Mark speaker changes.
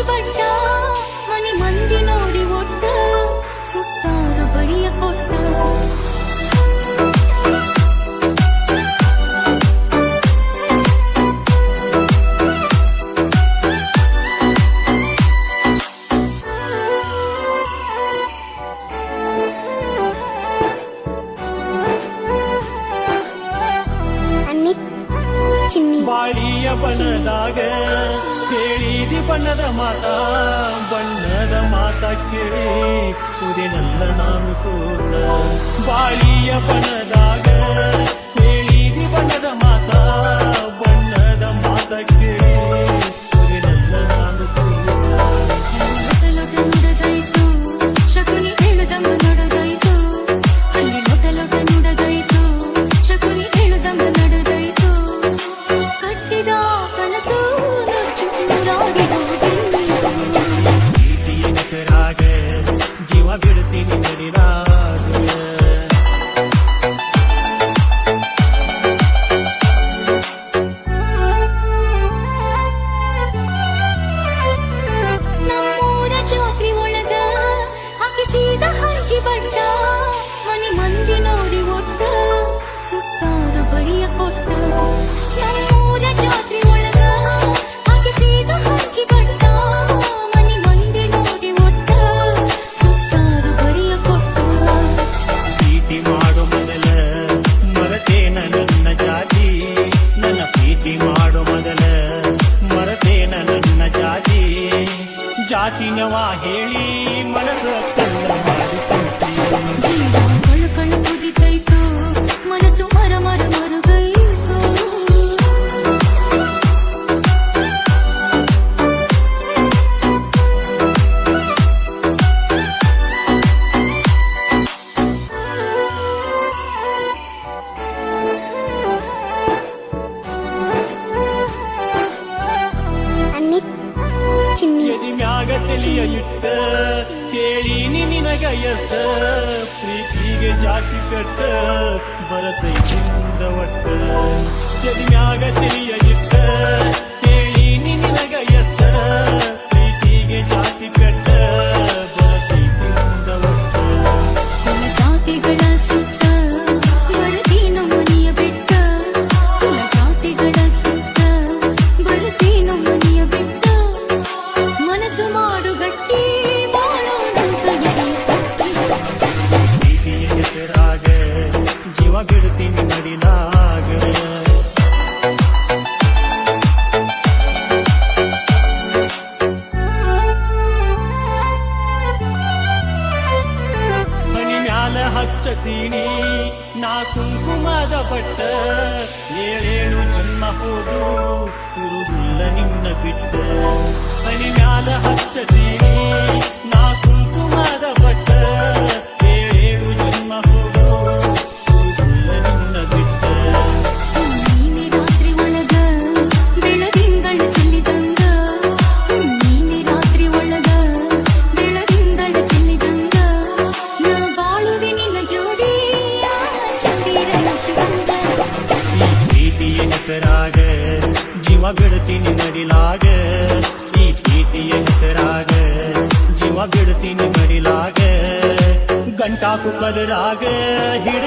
Speaker 1: ಹಂಚಿ ಬಟ್ಟ ಮನಿ ಮಂದಿ ನೋಡಿ ಒಟ್ಟ ಸುತ್ತಾರು ಬರಿಯ ಕೊಟ್ಟ
Speaker 2: ಬಾಳಿಯ ಬಣ್ಣದಾಗ ಕೇಳಿದಿ ಬಣ್ಣದ ಮಾತ ಕೇಳಿ ಕುದಿನಲ್ಲ ನಾನು ಸೋತ ಬಾಳಿಯ ಬಣ್ಣದಾಗ ಕೇಳಿದಿ ಬಣ್ಣದ ಮಾತ ಕೇಳಿ ಕುದಿನಲ್ಲ ನಾನು
Speaker 1: ನುಡದಾಯ್ತು ಶಕುನಿ ಹೇಳುದಮ್ಮ ನಡದಾಯ್ತು ಅಲ್ಲಿ ಲೊಟ ನುಡದಾಯ್ತು ಶಕುನಿ ಹೇಳುದಮ್ಮ ನಡದಾಯ್ತು ಕಟ್ಟಿದ ಕನಸು ನುಚ್ಚು ನೂರಾಗಿ
Speaker 2: ಪ್ರೀತಿಯ ಹೆಸರಾಗ ಜೀವ ಬಿಡ್ತೀನಿ ನಡಿರಾಗ
Speaker 1: ನಮ್ಮೂರ ಜಾತ್ರೆ ಒಳಗ ಹಾಕಿಸಿದ ಹಂಚಿ ಬಟ್ಟ ಮನಿ ಮಂದಿ ನೋಡಿ ಒಟ್ಟ ಸುತ್ತಾರ ಬರಿಯ ಕೊಟ್ಟ ನಮ್ಮೂರ ಜಾತ್ರೆ ಒಳಗ ಹಾಕಿಸಿದ ಹಂಚಿ ಬಟ್ಟ ಮನಿ ಮಂದಿ ನೋಡಿ ಒಟ್ಟ ಸುತ್ತಾರ ಬರಿಯ ಕೊಟ್ಟ
Speaker 2: ಪ್ರೀತಿ ಮಾಡೋ ಮೊದಲ ಮರತೇನ ನನ್ನ ಜಾತಿ ನನ್ನ ಪ್ರೀತಿ ಮಾಡೋ ಮೊದಲ ಮರತೇನ ನನ್ನ ಜಾತಿನವ ಹೇಳಿ ಮನಸ ಕಳ್ಳ ಮಾಡಿಕೊಂಡಿ
Speaker 1: ಜೀವ ಕಳು ಕುದಿತೈತು ಮನಸ್ಸು ಮರ ಮರುಗೈತು
Speaker 2: ಎದಿ ಮ್ಯಾಗ ತಿಳಿಯ ಇಟ್ಟ ಕೇಳೀನಿ ನಿನಗ ಎಷ್ಟ ಪ್ರೀತಿಗೆ ಜಾತಿ ಕಟ್ಟ ಬರತೈತಿಂದ ಒಟ್ಟ ಎದಿ ಮ್ಯಾಗ ತಿಳಿಯ ಇಟ್ಟ ಕೇಳೀನಿ ನಿನಗ ಎಷ್ಟ ಪ್ರೀತಿಗೆ ಜಾತಿ ಕಟ್ಟ ಬರತೈತಿಂದ ಒಟ್ಟ
Speaker 1: ಕುಲ ಜಾತಿಗಳ ಸುತ್ತ ಬರತೀನೋ ಮನೆಯ ಬೆಟ್ಟ ಕುಲ ಜಾತಿಗಳ ಸುತ್ತ ಬರತೀನೋ ಮನೆಯ ಬೆಟ್ಟ ಮನಸ್ಸು ಮಾಡು ಗಟ್ಟಿ ಬಾಳೋಣಂತ
Speaker 2: ಪ್ರೀತಿಯ ಹೆಸರಾಗ ಜೀವ ಬಿಡ್ತೀನಿ ನಡಿಲಾಗ ಮನಿ ಮ್ಯಾಲ ಹಚ್ಚತೀನಿ ನಾ ಕುಂಕುಮದ ಬಟ್ಟ ಏಳೇಳು ಜನ್ಮ ಹೋದ್ರು ಇರುವುದಿಲ್ಲ ನಿನ್ನ ಬಿಟ್ಟ ಮನಿ ಮ್ಯಾಲ ಹಚ್ಚತೀನಿ ನಾ ಕುಂಕುಮದ ಬಟ್ಟ ಏಳೇಳು ಜನ್ಮ ಹೋದ್ರು ಇರುವುದಿಲ್ಲ ನಿನ್ನ ಬಿಟ್ಟ
Speaker 1: ನೀನೆ ರಾತ್ರಿ ಒಳಗ ಬೆಳದಿಂಗಳ ಚೆಲ್ಲಿದಂಗ ನೀನೆ ರಾತ್ರಿ ಒಳಗ ಬೆಳದಿಂಗಳ ಚೆಲ್ಲಿದಂಗ ನಾ ಬಾಳುವೆ ನಿನ್ನ ಜೋಡಿ ಚಂದಿರ ನಚ್ಚುವಂಗ
Speaker 2: ಈ ಪ್ರೀತಿಯ ಹೆಸರಾಗ ಜೀವ ಬಿಡ್ತೀನಿ ನಡಿಲಾಗ ಈ ಪ್ರೀತಿಯ ಹೆಸರಾಗ ಜೀವ ಬಿಡ್ತೀನಿ ನಡಿಲಾಗ ಗಂಟಾಕು ಕದರಾಗ ಹಿಡಿದ